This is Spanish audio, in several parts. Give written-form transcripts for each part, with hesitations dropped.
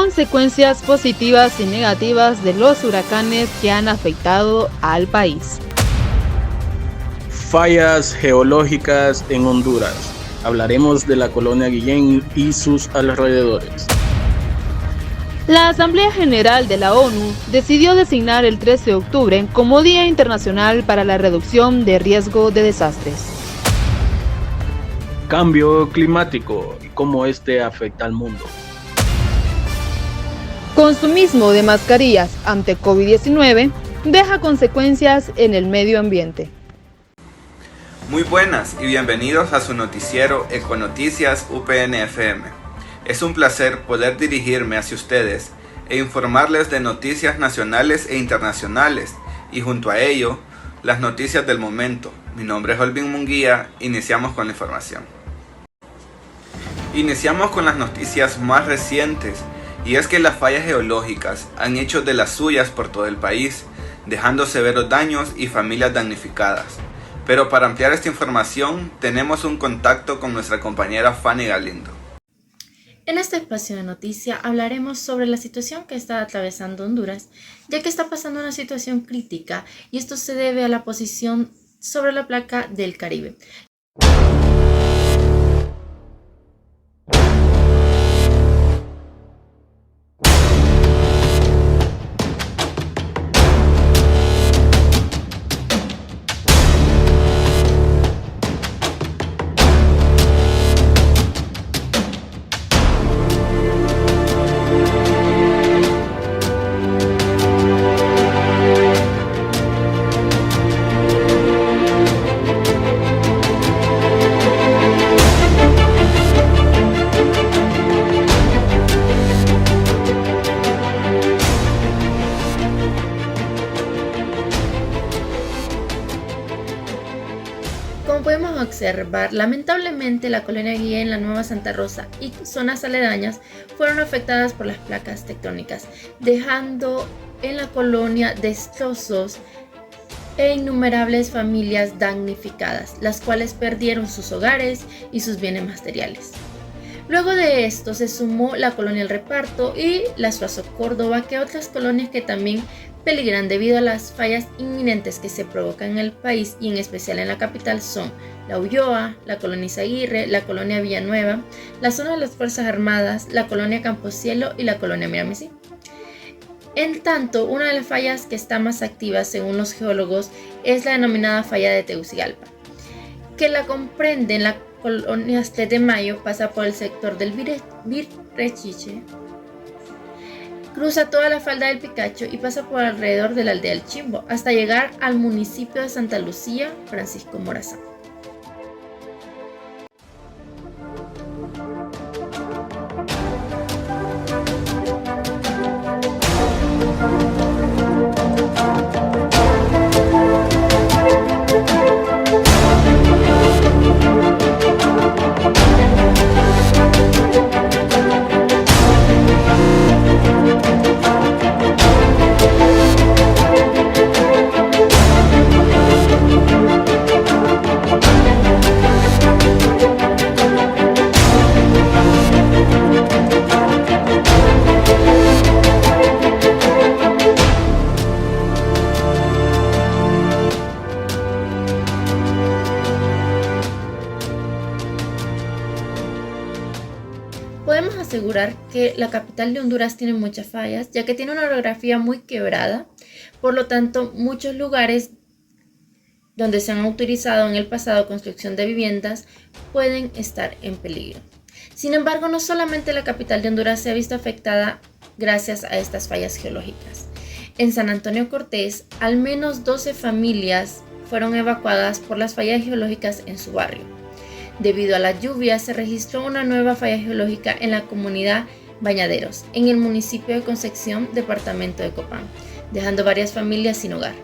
consecuencias positivas y negativas de los huracanes que han afectado al país. Fallas geológicas en Honduras. Hablaremos de la colonia Guillén y sus alrededores. La Asamblea General de la ONU decidió designar el 13 de octubre como Día Internacional para la Reducción de Riesgo de Desastres. Cambio climático y cómo este afecta al mundo. Consumismo de mascarillas ante COVID-19 deja consecuencias en el medio ambiente. Muy buenas y bienvenidos a su noticiero Econoticias UPN-FM. Es un placer poder dirigirme hacia ustedes e informarles de noticias nacionales e internacionales y junto a ello, las noticias del momento. Mi nombre es Olvin Munguía, iniciamos con la información. Iniciamos con las noticias más recientes y es que las fallas geológicas han hecho de las suyas por todo el país, dejando severos daños y familias damnificadas. Pero para ampliar esta información, tenemos un contacto con nuestra compañera Fanny Galindo. En este espacio de noticia hablaremos sobre la situación que está atravesando Honduras, ya que está pasando una situación crítica y esto se debe a la posición sobre la placa del Caribe. Como podemos observar, lamentablemente la colonia Guillén, la Nueva Santa Rosa y zonas aledañas fueron afectadas por las placas tectónicas, dejando en la colonia destrozos e innumerables familias damnificadas, las cuales perdieron sus hogares y sus bienes materiales. Luego de esto se sumó la colonia El Reparto y la Suazo Córdoba, que otras colonias que también peligran debido a las fallas inminentes que se provocan en el país y en especial en la capital son La Ulloa, la colonia Izaguirre, la colonia Villanueva, la zona de las Fuerzas Armadas, la colonia Camposielo y la colonia Miramisí. En tanto, una de las fallas que está más activa según los geólogos es la denominada falla de Tegucigalpa, que la comprende en la colonia 3 de Mayo, pasa por el sector del Virrechiche, cruza toda la falda del Picacho y pasa por alrededor de la aldea del Chimbo hasta llegar al municipio de Santa Lucía, Francisco Morazán. Podemos asegurar que la capital de Honduras tiene muchas fallas, ya que tiene una orografía muy quebrada, por lo tanto muchos lugares donde se han autorizado en el pasado construcción de viviendas pueden estar en peligro. Sin embargo, no solamente la capital de Honduras se ha visto afectada gracias a estas fallas geológicas. En San Antonio Cortés, al menos 12 familias fueron evacuadas por las fallas geológicas en su barrio. Debido a las lluvias, se registró una nueva falla geológica en la comunidad Bañaderos, en el municipio de Concepción, departamento de Copán, dejando varias familias sin hogar.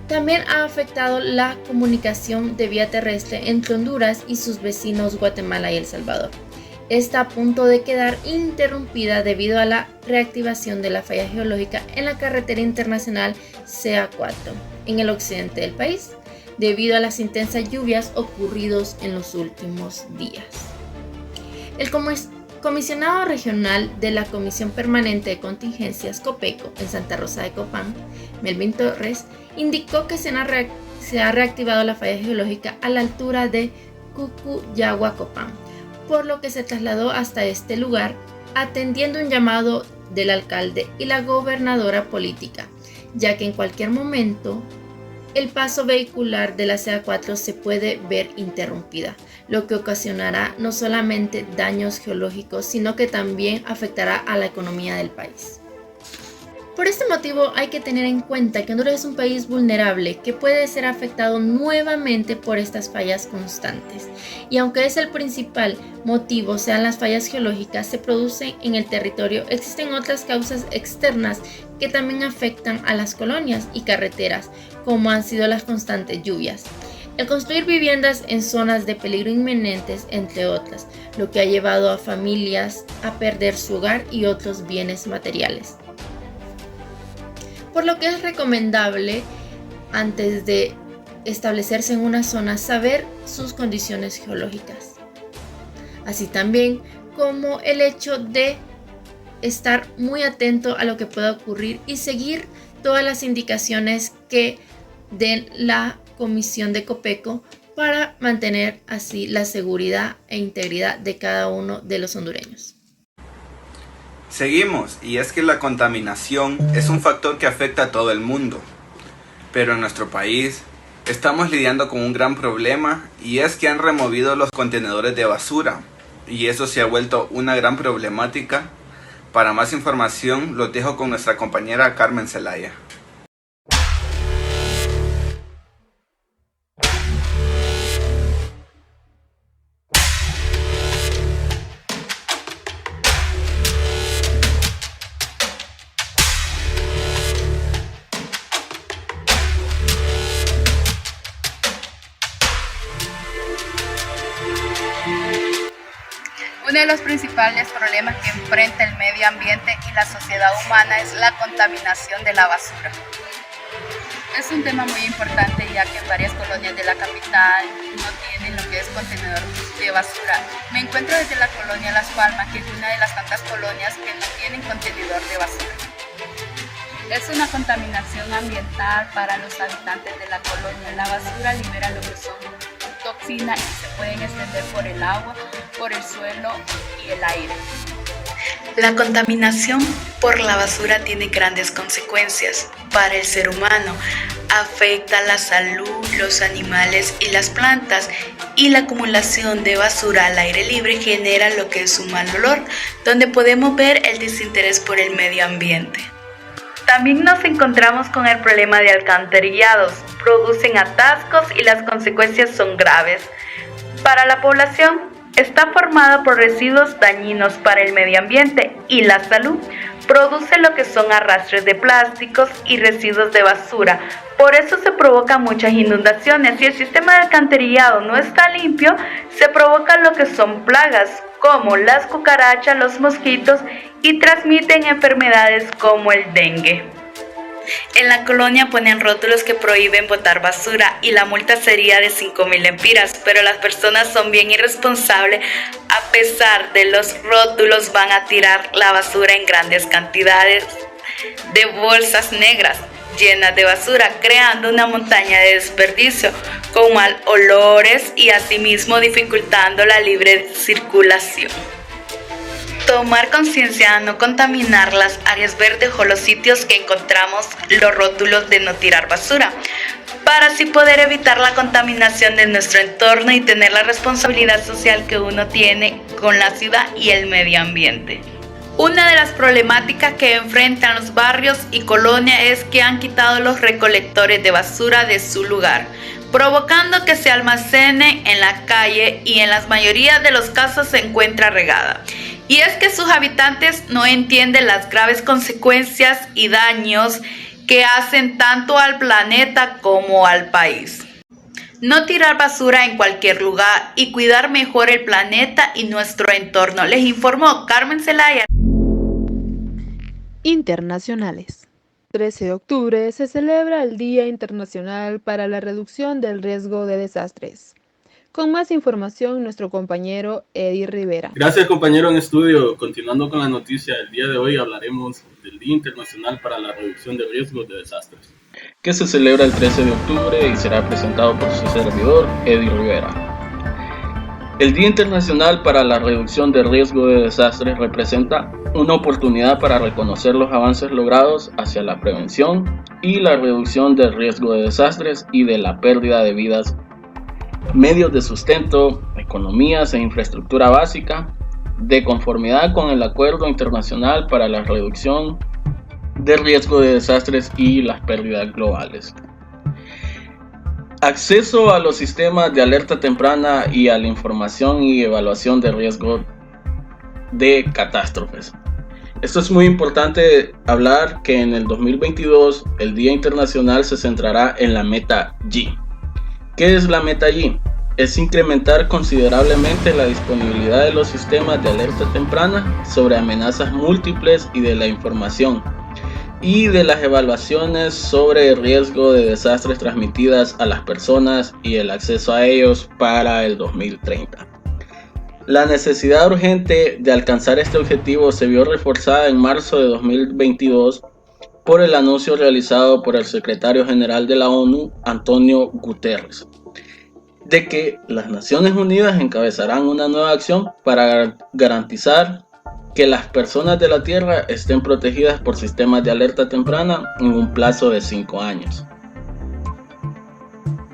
También ha afectado la comunicación de vía terrestre entre Honduras y sus vecinos Guatemala y El Salvador. Está a punto de quedar interrumpida debido a la reactivación de la falla geológica en la carretera internacional CA4 en el occidente del país, debido a las intensas lluvias ocurridos en los últimos días. Comisionado regional de la Comisión Permanente de Contingencias COPECO en Santa Rosa de Copán, Melvin Torres, indicó que se ha reactivado la falla geológica a la altura de Cucuyagua-Copán, por lo que se trasladó hasta este lugar atendiendo un llamado del alcalde y la gobernadora política, ya que en cualquier momento el paso vehicular de la CA4 se puede ver interrumpida, lo que ocasionará no solamente daños geológicos, sino que también afectará a la economía del país. Por este motivo hay que tener en cuenta que Honduras es un país vulnerable que puede ser afectado nuevamente por estas fallas constantes. Y aunque es el principal motivo sean las fallas geológicas, se producen en el territorio, existen otras causas externas que también afectan a las colonias y carreteras, como han sido las constantes lluvias. El construir viviendas en zonas de peligro inminentes, entre otras, lo que ha llevado a familias a perder su hogar y otros bienes materiales. Por lo que es recomendable, antes de establecerse en una zona, saber sus condiciones geológicas. Así también como el hecho de estar muy atento a lo que pueda ocurrir y seguir todas las indicaciones que den la Comisión de COPECO para mantener así la seguridad e integridad de cada uno de los hondureños. Seguimos, y es que la contaminación es un factor que afecta a todo el mundo, pero en nuestro país estamos lidiando con un gran problema, y es que han removido los contenedores de basura, y eso se ha vuelto una gran problemática. Para más información los dejo con nuestra compañera Carmen Zelaya. Uno de los principales problemas que enfrenta el medio ambiente y la sociedad humana es la contaminación de la basura. Es un tema muy importante, ya que varias colonias de la capital no tienen lo que es contenedor de basura. Me encuentro desde la colonia Las Palmas, que es una de las tantas colonias que no tienen contenedor de basura. Es una contaminación ambiental para los habitantes de la colonia. La basura libera lo que son toxinas y se pueden extender por el agua, por el suelo y el aire. La contaminación por la basura tiene grandes consecuencias para el ser humano. Afecta la salud, los animales y las plantas, y la acumulación de basura al aire libre genera lo que es un mal olor, donde podemos ver el desinterés por el medio ambiente. También nos encontramos con el problema de alcantarillados. Producen atascos y las consecuencias son graves. Para la población, está formada por residuos dañinos para el medio ambiente y la salud. Produce lo que son arrastres de plásticos y residuos de basura. Por eso se provocan muchas inundaciones. Si el sistema de alcantarillado no está limpio, se provocan lo que son plagas, como las cucarachas, los mosquitos, y transmiten enfermedades como el dengue. En la colonia ponen rótulos que prohíben botar basura y la multa sería de 5,000 lempiras, pero las personas son bien irresponsables. A pesar de los rótulos, van a tirar la basura en grandes cantidades de bolsas negras llenas de basura, creando una montaña de desperdicio con mal olores y asimismo dificultando la libre circulación. Tomar conciencia a no contaminar las áreas verdes o los sitios que encontramos los rótulos de no tirar basura, para así poder evitar la contaminación de nuestro entorno y tener la responsabilidad social que uno tiene con la ciudad y el medio ambiente. Una de las problemáticas que enfrentan los barrios y colonias es que han quitado los recolectores de basura de su lugar, provocando que se almacene en la calle y en la mayoría de los casos se encuentra regada. Y es que sus habitantes no entienden las graves consecuencias y daños que hacen tanto al planeta como al país. No tirar basura en cualquier lugar y cuidar mejor el planeta y nuestro entorno. Les informó Carmen Zelaya. Internacionales. 13 de octubre se celebra el Día Internacional para la Reducción del Riesgo de Desastres. Con más información, nuestro compañero Eddie Rivera. Gracias, compañero en estudio. Continuando con la noticia, el día de hoy hablaremos del Día Internacional para la Reducción de Riesgos de Desastres, que se celebra el 13 de octubre y será presentado por su servidor, Eddie Rivera. El Día Internacional para la Reducción de Riesgo de Desastres representa una oportunidad para reconocer los avances logrados hacia la prevención y la reducción del riesgo de desastres y de la pérdida de vidas, medios de sustento, economías e infraestructura básica, de conformidad con el Acuerdo Internacional para la Reducción del Riesgo de Desastres y las Pérdidas Globales. Acceso a los sistemas de alerta temprana y a la información y evaluación de riesgo de catástrofes. Esto es muy importante hablar que en el 2022 el Día Internacional se centrará en la meta G. ¿Qué es la meta G? Es incrementar considerablemente la disponibilidad de los sistemas de alerta temprana sobre amenazas múltiples y de la información y de las evaluaciones sobre el riesgo de desastres transmitidas a las personas y el acceso a ellos para el 2030. La necesidad urgente de alcanzar este objetivo se vio reforzada en marzo de 2022 por el anuncio realizado por el secretario general de la ONU, Antonio Guterres, de que las Naciones Unidas encabezarán una nueva acción para garantizar que las personas de la Tierra estén protegidas por sistemas de alerta temprana en un plazo de 5 años.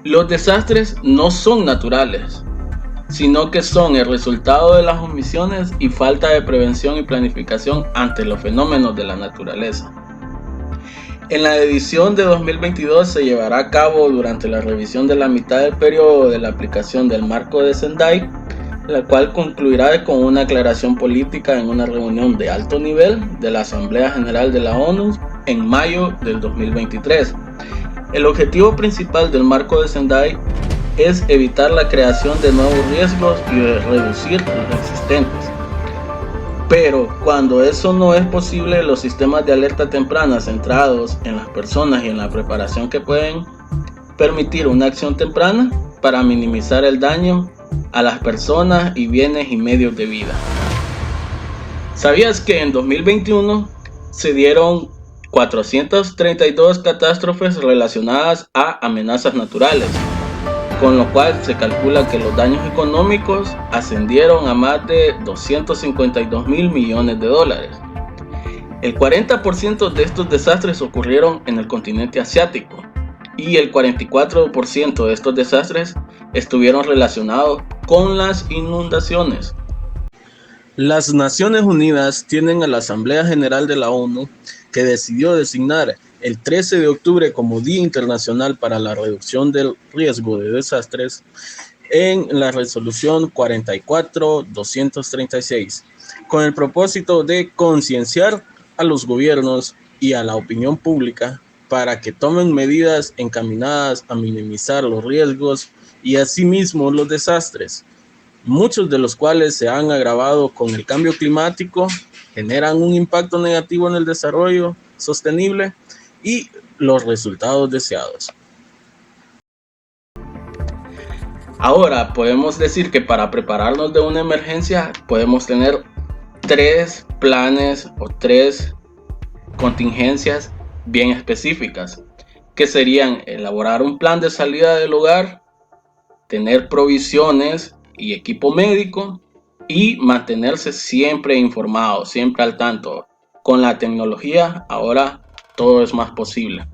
Los desastres no son naturales, sino que son el resultado de las omisiones y falta de prevención y planificación ante los fenómenos de la naturaleza. En la edición de 2022 se llevará a cabo durante la revisión de la mitad del periodo de la aplicación del Marco de Sendai, la cual concluirá con una aclaración política en una reunión de alto nivel de la Asamblea General de la ONU en mayo del 2023. El objetivo principal del Marco de Sendai es evitar la creación de nuevos riesgos y reducir los existentes. Pero cuando eso no es posible, los sistemas de alerta temprana centrados en las personas y en la preparación que pueden permitir una acción temprana para minimizar el daño a las personas y bienes y medios de vida. ¿Sabías que en 2021 se dieron 432 catástrofes relacionadas a amenazas naturales? Con lo cual se calcula que los daños económicos ascendieron a más de 252 mil millones de dólares. El 40% de estos desastres ocurrieron en el continente asiático y el 44% de estos desastres estuvieron relacionados con las inundaciones. Las Naciones Unidas tienen a la Asamblea General de la ONU, que decidió designar el 13 de octubre como Día Internacional para la Reducción del Riesgo de Desastres, en la resolución 44-236, con el propósito de concienciar a los gobiernos y a la opinión pública para que tomen medidas encaminadas a minimizar los riesgos y asimismo los desastres, muchos de los cuales se han agravado con el cambio climático, generan un impacto negativo en el desarrollo sostenible y los resultados deseados. Ahora podemos decir que para prepararnos de una emergencia podemos tener 3 planes o 3 contingencias bien específicas, que serían elaborar un plan de salida del hogar, tener provisiones y equipo médico y mantenerse siempre informado, siempre al tanto. Con la tecnología ahora todo es más posible.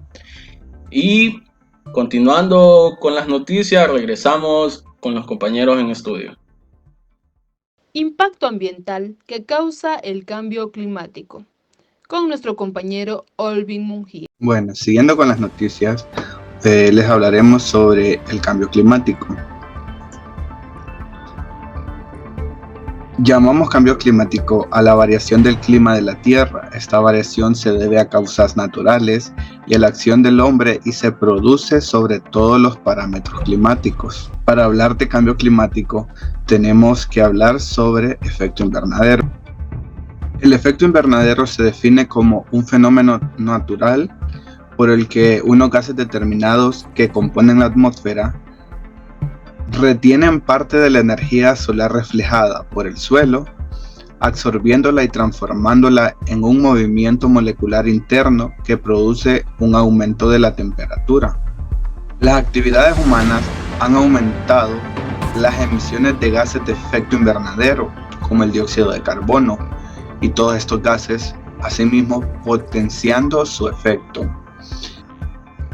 Y continuando con las noticias, regresamos con los compañeros en estudio. Impacto ambiental que causa el cambio climático, con nuestro compañero Olvin Mungía. Bueno, siguiendo con las noticias, les hablaremos sobre el cambio climático. Llamamos cambio climático a la variación del clima de la Tierra. Esta variación se debe a causas naturales y a la acción del hombre y se produce sobre todos los parámetros climáticos. Para hablar de cambio climático, tenemos que hablar sobre efecto invernadero. El efecto invernadero se define como un fenómeno natural por el que unos gases determinados que componen la atmósfera retienen parte de la energía solar reflejada por el suelo, absorbiéndola y transformándola en un movimiento molecular interno que produce un aumento de la temperatura. Las actividades humanas han aumentado las emisiones de gases de efecto invernadero, como el dióxido de carbono, y todos estos gases, asimismo, potenciando su efecto.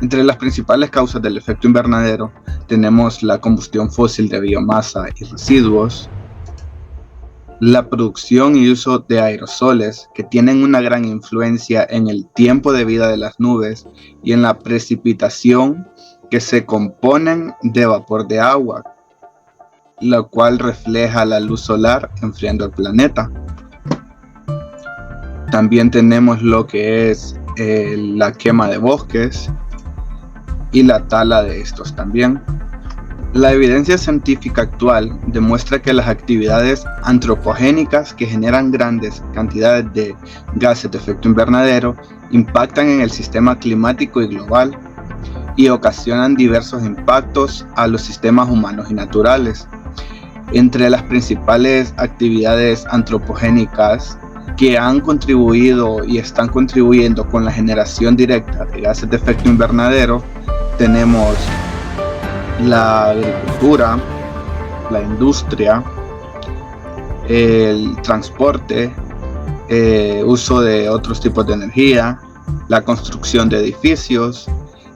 Entre las principales causas del efecto invernadero tenemos la combustión fósil de biomasa y residuos, la producción y uso de aerosoles que tienen una gran influencia en el tiempo de vida de las nubes y en la precipitación que se componen de vapor de agua, la cual refleja la luz solar enfriando el planeta. También tenemos lo que es la quema de bosques y la tala de estos también. La evidencia científica actual demuestra que las actividades antropogénicas que generan grandes cantidades de gases de efecto invernadero impactan en el sistema climático y global y ocasionan diversos impactos a los sistemas humanos y naturales. Entre las principales actividades antropogénicas que han contribuido y están contribuyendo con la generación directa de gases de efecto invernadero tenemos la agricultura, la industria, el transporte, uso de otros tipos de energía, la construcción de edificios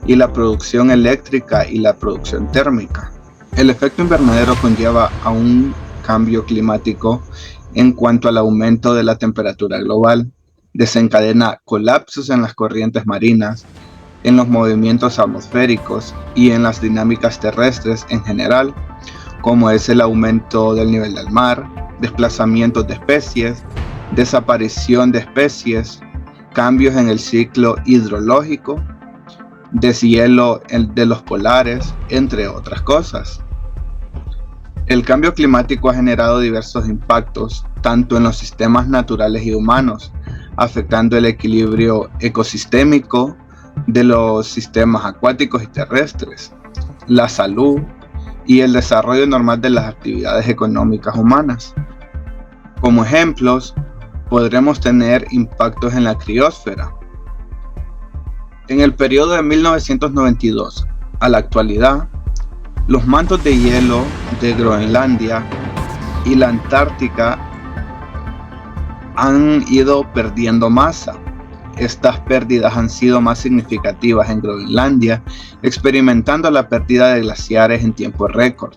y la producción eléctrica y la producción térmica. El efecto invernadero conlleva a un cambio climático en cuanto al aumento de la temperatura global, desencadena colapsos en las corrientes marinas, en los movimientos atmosféricos y en las dinámicas terrestres en general, como es el aumento del nivel del mar, desplazamientos de especies, desaparición de especies, cambios en el ciclo hidrológico, deshielo de los polares, entre otras cosas. El cambio climático ha generado diversos impactos, tanto en los sistemas naturales y humanos, afectando el equilibrio ecosistémico de los sistemas acuáticos y terrestres, la salud y el desarrollo normal de las actividades económicas humanas. Como ejemplos, podremos tener impactos en la criosfera. En el periodo de 1992 a la actualidad, los mantos de hielo de Groenlandia y la Antártica han ido perdiendo masa. Estas pérdidas han sido más significativas en Groenlandia, experimentando la pérdida de glaciares en tiempo récord.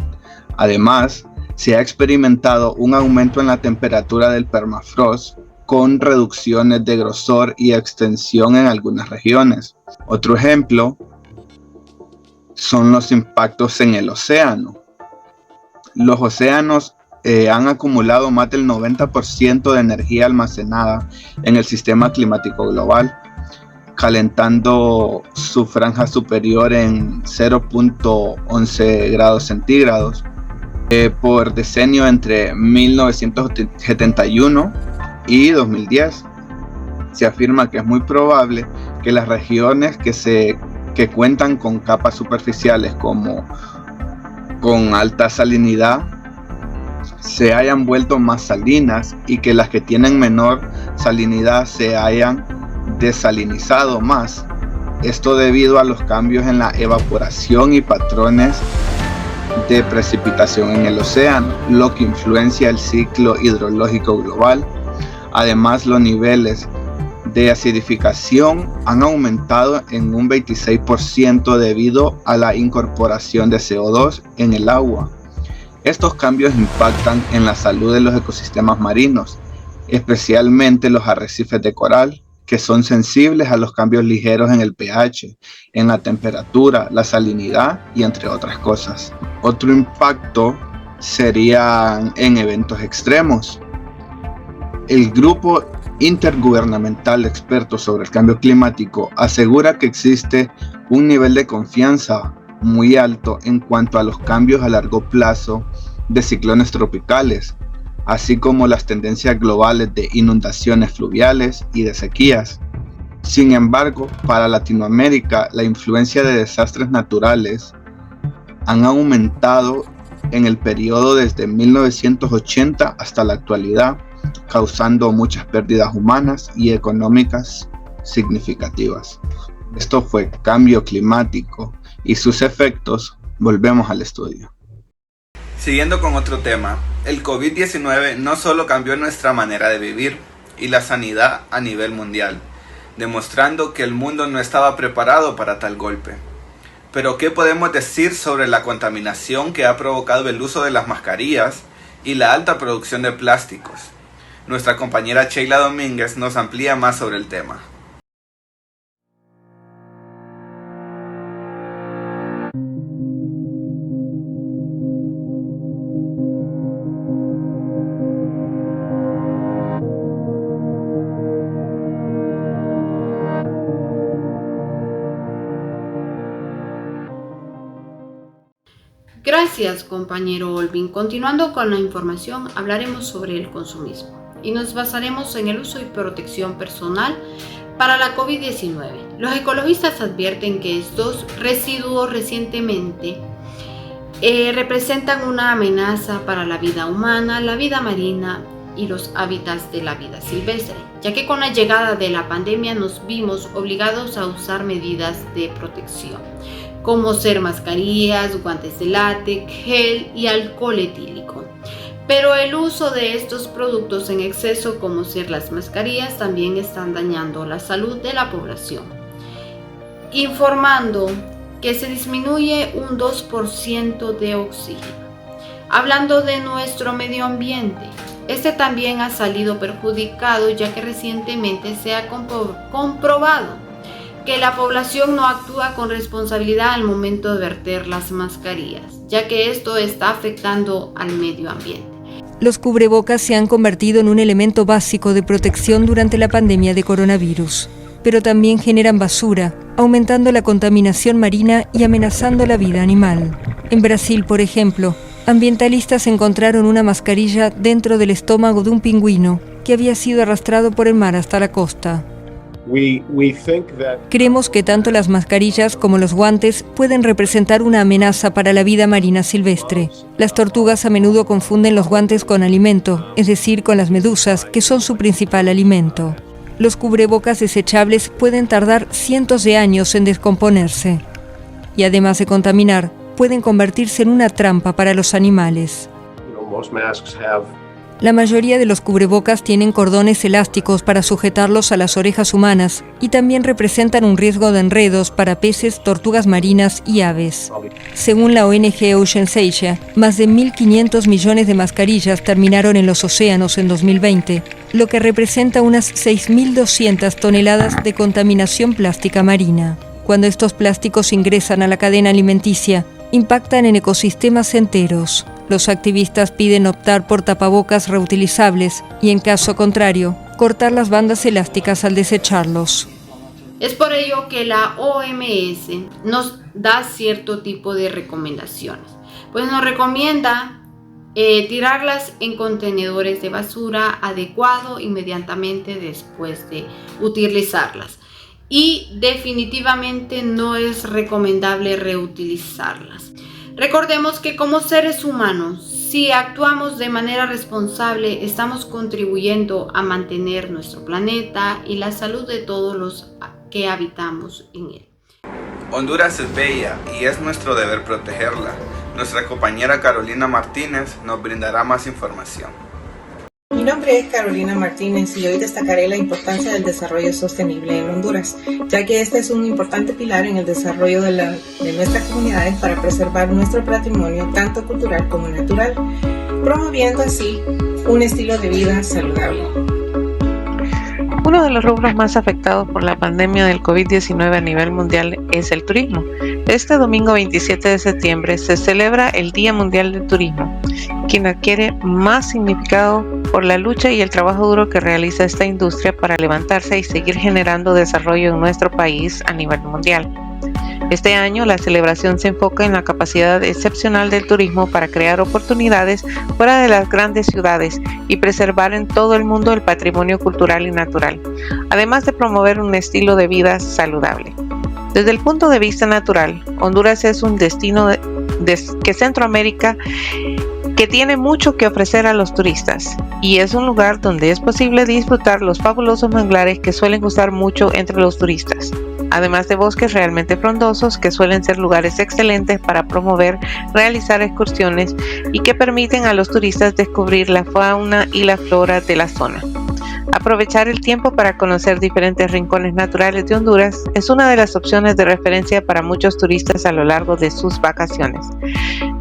Además, se ha experimentado un aumento en la temperatura del permafrost, con reducciones de grosor y extensión en algunas regiones. Otro ejemplo son los impactos en el océano. Los océanos han acumulado más del 90% de energía almacenada en el sistema climático global, calentando su franja superior en 0.11 grados centígrados por decenio entre 1971 y 2010. Se afirma que es muy probable que las regiones que cuentan con capas superficiales como con alta salinidad se hayan vuelto más salinas y que las que tienen menor salinidad se hayan desalinizado más. Esto debido a los cambios en la evaporación y patrones de precipitación en el océano, lo que influencia el ciclo hidrológico global. Además, los niveles de acidificación han aumentado en un 26% debido a la incorporación de CO2 en el agua. Estos cambios impactan en la salud de los ecosistemas marinos, especialmente los arrecifes de coral, que son sensibles a los cambios ligeros en el pH, en la temperatura, la salinidad y entre otras cosas. Otro impacto sería en eventos extremos. El grupo intergubernamental de expertos sobre el cambio climático asegura que existe un nivel de confianza muy alto en cuanto a los cambios a largo plazo de ciclones tropicales, así como las tendencias globales de inundaciones fluviales y de sequías. Sin embargo, para Latinoamérica, la influencia de desastres naturales han aumentado en el periodo desde 1980 hasta la actualidad, causando muchas pérdidas humanas y económicas significativas. Esto fue cambio climático y sus efectos. Volvemos al estudio. Siguiendo con otro tema, el COVID-19 no solo cambió nuestra manera de vivir y la sanidad a nivel mundial, demostrando que el mundo no estaba preparado para tal golpe. Pero ¿qué podemos decir sobre la contaminación que ha provocado el uso de las mascarillas y la alta producción de plásticos? Nuestra compañera Sheila Domínguez nos amplía más sobre el tema. Gracias, compañero Olvin. Continuando con la información, hablaremos sobre el consumismo y nos basaremos en el uso y protección personal para la COVID-19. Los ecologistas advierten que estos residuos recientemente representan una amenaza para la vida humana, la vida marina y los hábitats de la vida silvestre, ya que con la llegada de la pandemia nos vimos obligados a usar medidas de protección, como ser mascarillas, guantes de látex, gel y alcohol etílico. Pero el uso de estos productos en exceso, como ser las mascarillas, también están dañando la salud de la población, informando que se disminuye un 2% de oxígeno. Hablando de nuestro medio ambiente, este también ha salido perjudicado, ya que recientemente se ha comprobado que la población no actúa con responsabilidad al momento de verter las mascarillas, ya que esto está afectando al medio ambiente. Los cubrebocas se han convertido en un elemento básico de protección durante la pandemia de coronavirus, pero también generan basura, aumentando la contaminación marina y amenazando la vida animal. En Brasil, por ejemplo, ambientalistas encontraron una mascarilla dentro del estómago de un pingüino que había sido arrastrado por el mar hasta la costa. Creemos que tanto las mascarillas como los guantes pueden representar una amenaza para la vida marina silvestre. Las tortugas a menudo confunden los guantes con alimento, es decir, con las medusas, que son su principal alimento. Los cubrebocas desechables pueden tardar cientos de años en descomponerse. Y además de contaminar, pueden convertirse en una trampa para los animales. La mayoría de los cubrebocas tienen cordones elásticos para sujetarlos a las orejas humanas y también representan un riesgo de enredos para peces, tortugas marinas y aves. Según la ONG Oceans Asia, más de 1.500 millones de mascarillas terminaron en los océanos en 2020, lo que representa unas 6.200 toneladas de contaminación plástica marina. Cuando estos plásticos ingresan a la cadena alimenticia, impactan en ecosistemas enteros. Los activistas piden optar por tapabocas reutilizables y, en caso contrario, cortar las bandas elásticas al desecharlos. Es por ello que la OMS nos da cierto tipo de recomendaciones, pues nos recomienda tirarlas en contenedores de basura adecuado inmediatamente después de utilizarlas. Y definitivamente no es recomendable reutilizarlas. Recordemos que como seres humanos, si actuamos de manera responsable, estamos contribuyendo a mantener nuestro planeta y la salud de todos los que habitamos en él. Honduras es bella y es nuestro deber protegerla. Nuestra compañera Carolina Martínez nos brindará más información. Mi nombre es Carolina Martínez y hoy destacaré la importancia del desarrollo sostenible en Honduras, ya que este es un importante pilar en el desarrollo de nuestras comunidades para preservar nuestro patrimonio tanto cultural como natural, promoviendo así un estilo de vida saludable. Uno de los rubros más afectados por la pandemia del COVID-19 a nivel mundial es el turismo. Este domingo 27 de septiembre se celebra el Día Mundial del Turismo, quien adquiere más significado por la lucha y el trabajo duro que realiza esta industria para levantarse y seguir generando desarrollo en nuestro país a nivel mundial. Este año la celebración se enfoca en la capacidad excepcional del turismo para crear oportunidades fuera de las grandes ciudades y preservar en todo el mundo el patrimonio cultural y natural, además de promover un estilo de vida saludable. Desde el punto de vista natural, Honduras es un destino que Centroamérica, que tiene mucho que ofrecer a los turistas, y es un lugar donde es posible disfrutar los fabulosos manglares que suelen gustar mucho entre los turistas, además de bosques realmente frondosos que suelen ser lugares excelentes para promover, realizar excursiones y que permiten a los turistas descubrir la fauna y la flora de la zona. Aprovechar el tiempo para conocer diferentes rincones naturales de Honduras es una de las opciones de referencia para muchos turistas a lo largo de sus vacaciones.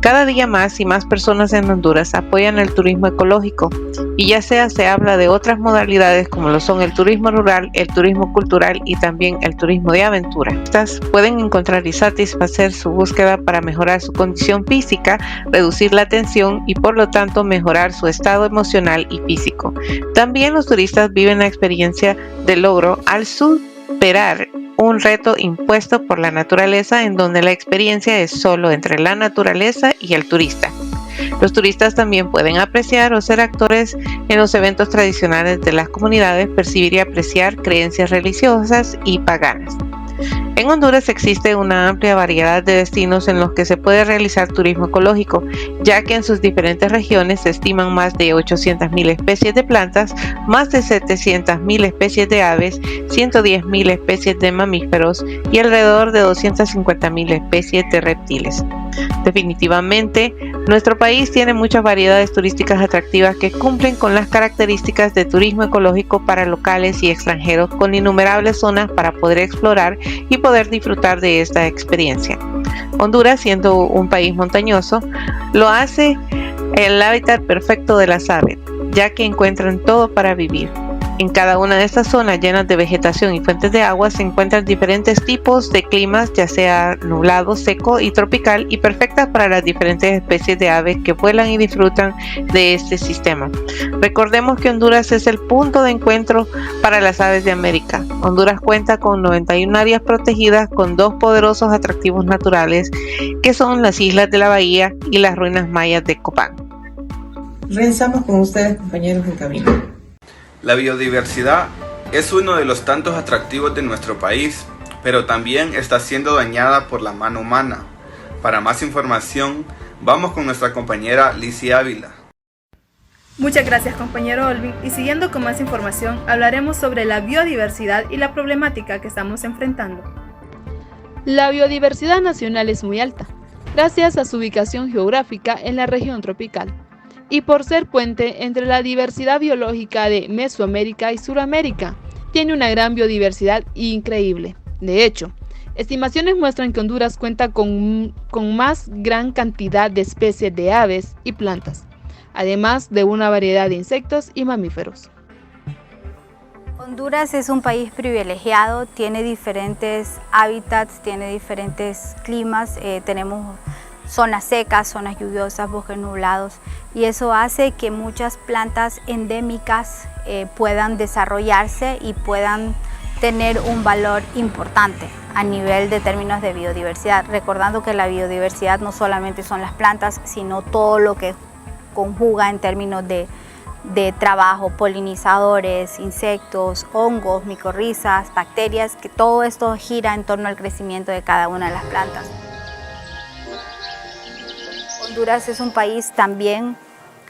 Cada día más y más personas en Honduras apoyan el turismo ecológico, y ya sea se habla de otras modalidades como lo son el turismo rural, el turismo cultural y también el turismo de aventura. Estas pueden encontrar y satisfacer su búsqueda para mejorar su condición física, reducir la tensión y por lo tanto mejorar su estado emocional y físico. También los turistas viven la experiencia de logro al superar un reto impuesto por la naturaleza, en donde la experiencia es solo entre la naturaleza y el turista. Los turistas también pueden apreciar o ser actores en los eventos tradicionales de las comunidades, percibir y apreciar creencias religiosas y paganas. En Honduras existe una amplia variedad de destinos en los que se puede realizar turismo ecológico, ya que en sus diferentes regiones se estiman más de 800.000 especies de plantas, más de 700.000 especies de aves, 110.000 especies de mamíferos y alrededor de 250.000 especies de reptiles. Definitivamente, nuestro país tiene muchas variedades turísticas atractivas que cumplen con las características de turismo ecológico para locales y extranjeros, con innumerables zonas para poder explorar y poder disfrutar de esta experiencia. Honduras, siendo un país montañoso, lo hace el hábitat perfecto de las aves, ya que encuentran todo para vivir. En cada una de estas zonas llenas de vegetación y fuentes de agua se encuentran diferentes tipos de climas, ya sea nublado, seco y tropical, y perfectas para las diferentes especies de aves que vuelan y disfrutan de este sistema. Recordemos que Honduras es el punto de encuentro para las aves de América. Honduras cuenta con 91 áreas protegidas con dos poderosos atractivos naturales, que son las Islas de la Bahía y las ruinas mayas de Copán. Regresamos con ustedes, compañeros en cabina. La biodiversidad es uno de los tantos atractivos de nuestro país, pero también está siendo dañada por la mano humana. Para más información, vamos con nuestra compañera Lizy Ávila. Muchas gracias, compañero Olvin, y siguiendo con más información, hablaremos sobre la biodiversidad y la problemática que estamos enfrentando. La biodiversidad nacional es muy alta, gracias a su ubicación geográfica en la región tropical, y por ser puente entre la diversidad biológica de Mesoamérica y Suramérica. Tiene una gran biodiversidad increíble. De hecho, estimaciones muestran que Honduras cuenta con más gran cantidad de especies de aves y plantas, además de una variedad de insectos y mamíferos. Honduras es un país privilegiado, tiene diferentes hábitats, tiene diferentes climas, tenemos zonas secas, zonas lluviosas, bosques nublados, y eso hace que muchas plantas endémicas puedan desarrollarse y puedan tener un valor importante a nivel de términos de biodiversidad, recordando que la biodiversidad no solamente son las plantas, sino todo lo que conjuga en términos de trabajo, polinizadores, insectos, hongos, micorrizas, bacterias, que todo esto gira en torno al crecimiento de cada una de las plantas. Honduras es un país también,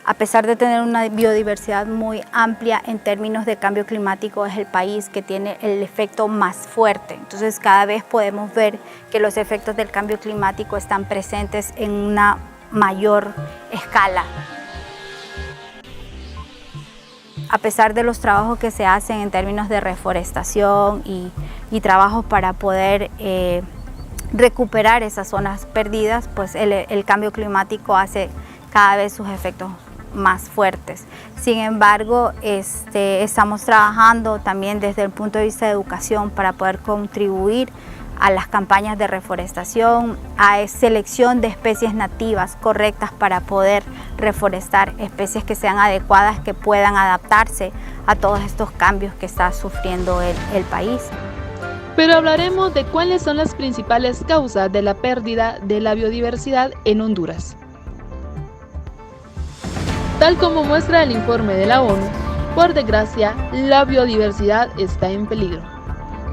a pesar de tener una biodiversidad muy amplia en términos de cambio climático, es el país que tiene el efecto más fuerte. Entonces cada vez podemos ver que los efectos del cambio climático están presentes en una mayor escala. A pesar de los trabajos que se hacen en términos de reforestación y trabajos para poder recuperar esas zonas perdidas, pues el cambio climático hace cada vez sus efectos más fuertes. Sin embargo, estamos trabajando también desde el punto de vista de educación para poder contribuir a las campañas de reforestación, a selección de especies nativas correctas para poder reforestar, especies que sean adecuadas, que puedan adaptarse a todos estos cambios que está sufriendo el país. Pero hablaremos de cuáles son las principales causas de la pérdida de la biodiversidad en Honduras. Tal como muestra el informe de la ONU, por desgracia, la biodiversidad está en peligro.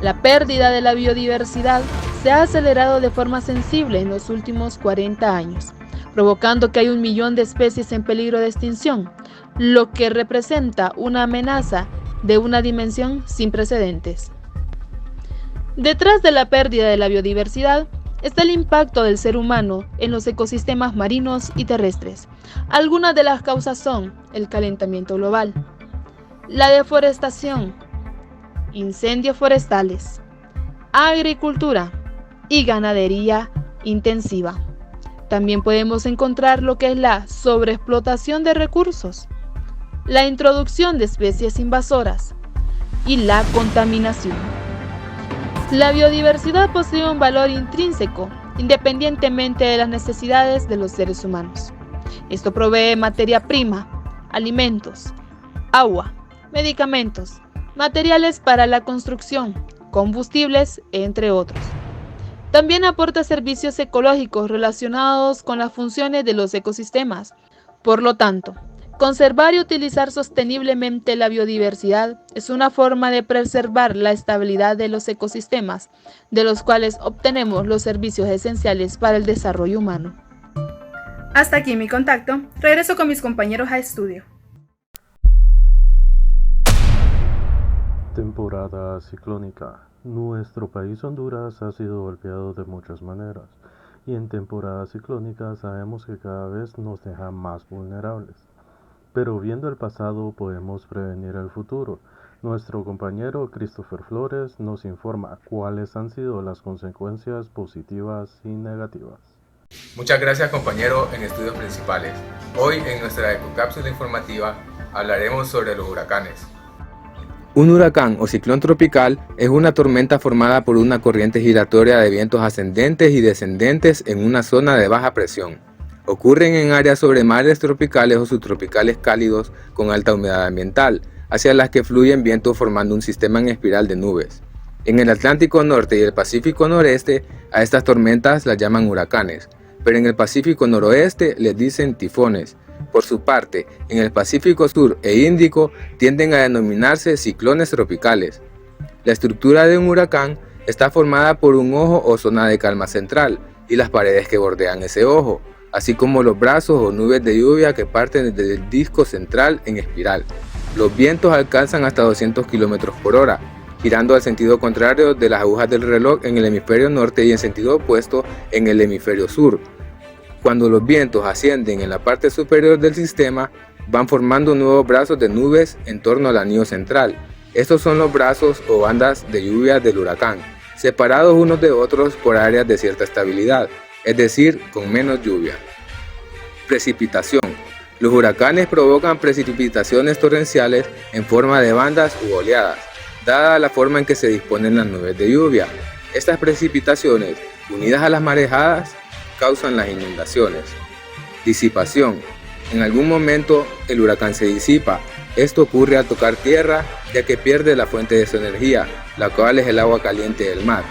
La pérdida de la biodiversidad se ha acelerado de forma sensible en los últimos 40 años, provocando que hay 1 millón de especies en peligro de extinción, lo que representa una amenaza de una dimensión sin precedentes. Detrás de la pérdida de la biodiversidad está el impacto del ser humano en los ecosistemas marinos y terrestres. Algunas de las causas son el calentamiento global, la deforestación, incendios forestales, agricultura y ganadería intensiva. También podemos encontrar lo que es la sobreexplotación de recursos, la introducción de especies invasoras y la contaminación. La biodiversidad posee un valor intrínseco, independientemente de las necesidades de los seres humanos. Esto provee materia prima, alimentos, agua, medicamentos, materiales para la construcción, combustibles, entre otros. También aporta servicios ecológicos relacionados con las funciones de los ecosistemas. Por lo tanto, conservar y utilizar sosteniblemente la biodiversidad es una forma de preservar la estabilidad de los ecosistemas, de los cuales obtenemos los servicios esenciales para el desarrollo humano. Hasta aquí mi contacto. Regreso con mis compañeros a estudio. Temporada ciclónica. Nuestro país Honduras ha sido golpeado de muchas maneras, y en temporada ciclónica sabemos que cada vez nos deja más vulnerables. Pero viendo el pasado podemos prevenir el futuro. Nuestro compañero Christopher Flores nos informa cuáles han sido las consecuencias positivas y negativas. Muchas gracias, compañero en estudios principales. Hoy en nuestra ecocápsula informativa hablaremos sobre los huracanes. Un huracán o ciclón tropical es una tormenta formada por una corriente giratoria de vientos ascendentes y descendentes en una zona de baja presión. Ocurren en áreas sobre mares tropicales o subtropicales cálidos con alta humedad ambiental, hacia las que fluyen vientos formando un sistema en espiral de nubes. En el Atlántico Norte y el Pacífico Noreste, a estas tormentas las llaman huracanes, pero en el Pacífico Noroeste les dicen tifones. Por su parte, en el Pacífico Sur e Índico tienden a denominarse ciclones tropicales. La estructura de un huracán está formada por un ojo o zona de calma central y las paredes que bordean ese ojo, así como los brazos o nubes de lluvia que parten desde el disco central en espiral. Los vientos alcanzan hasta 200 km por hora, girando al sentido contrario de las agujas del reloj en el hemisferio norte y en sentido opuesto en el hemisferio sur. Cuando los vientos ascienden en la parte superior del sistema, van formando nuevos brazos de nubes en torno al anillo central. Estos son los brazos o bandas de lluvia del huracán, separados unos de otros por áreas de cierta estabilidad, es decir, con menos lluvia. Precipitación. Los huracanes provocan precipitaciones torrenciales en forma de bandas u oleadas, dada la forma en que se disponen las nubes de lluvia. Estas precipitaciones, unidas a las marejadas, causan las inundaciones. Disipación. En algún momento el huracán se disipa. Esto ocurre al tocar tierra, ya que pierde la fuente de su energía, la cual es el agua caliente del mar.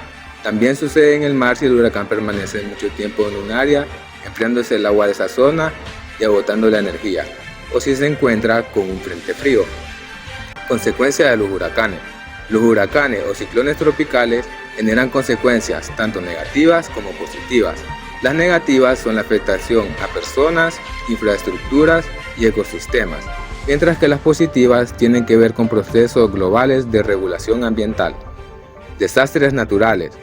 También sucede en el mar si el huracán permanece mucho tiempo en un área, enfriándose el agua de esa zona y agotando la energía, o si se encuentra con un frente frío. Consecuencia de los huracanes. Los huracanes o ciclones tropicales generan consecuencias tanto negativas como positivas. Las negativas son la afectación a personas, infraestructuras y ecosistemas, mientras que las positivas tienen que ver con procesos globales de regulación ambiental. Desastres naturales.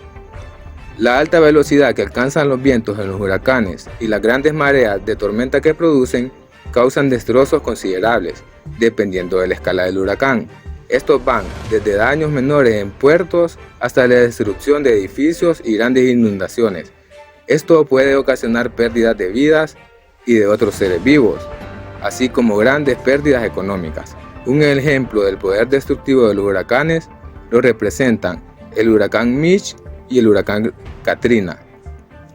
La alta velocidad que alcanzan los vientos en los huracanes y las grandes mareas de tormenta que producen causan destrozos considerables, dependiendo de la escala del huracán. Estos van desde daños menores en puertos hasta la destrucción de edificios y grandes inundaciones. Esto puede ocasionar pérdidas de vidas y de otros seres vivos, así como grandes pérdidas económicas. Un ejemplo del poder destructivo de los huracanes lo representan el huracán Mitch y el huracán Katrina.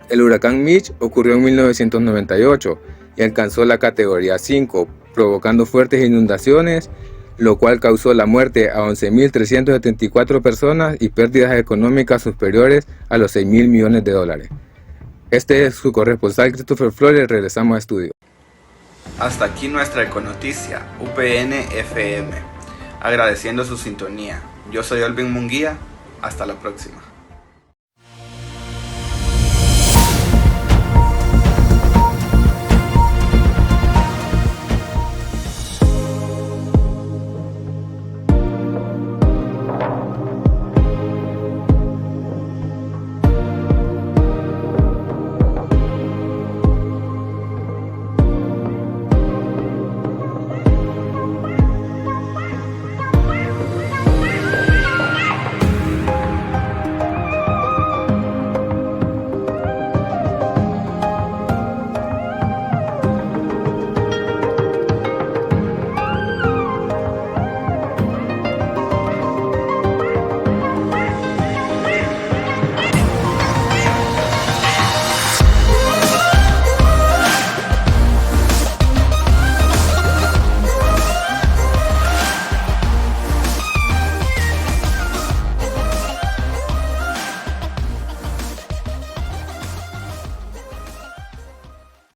El huracán Mitch ocurrió en 1998 y alcanzó la categoría 5, provocando fuertes inundaciones, lo cual causó la muerte a 11.374 personas y pérdidas económicas superiores a los 6.000 millones de dólares. Este es su corresponsal Christopher Flores. Regresamos a estudio. Hasta aquí nuestra econoticia, UPN FM. Agradeciendo su sintonía. Yo soy Olvin Munguía. Hasta la próxima.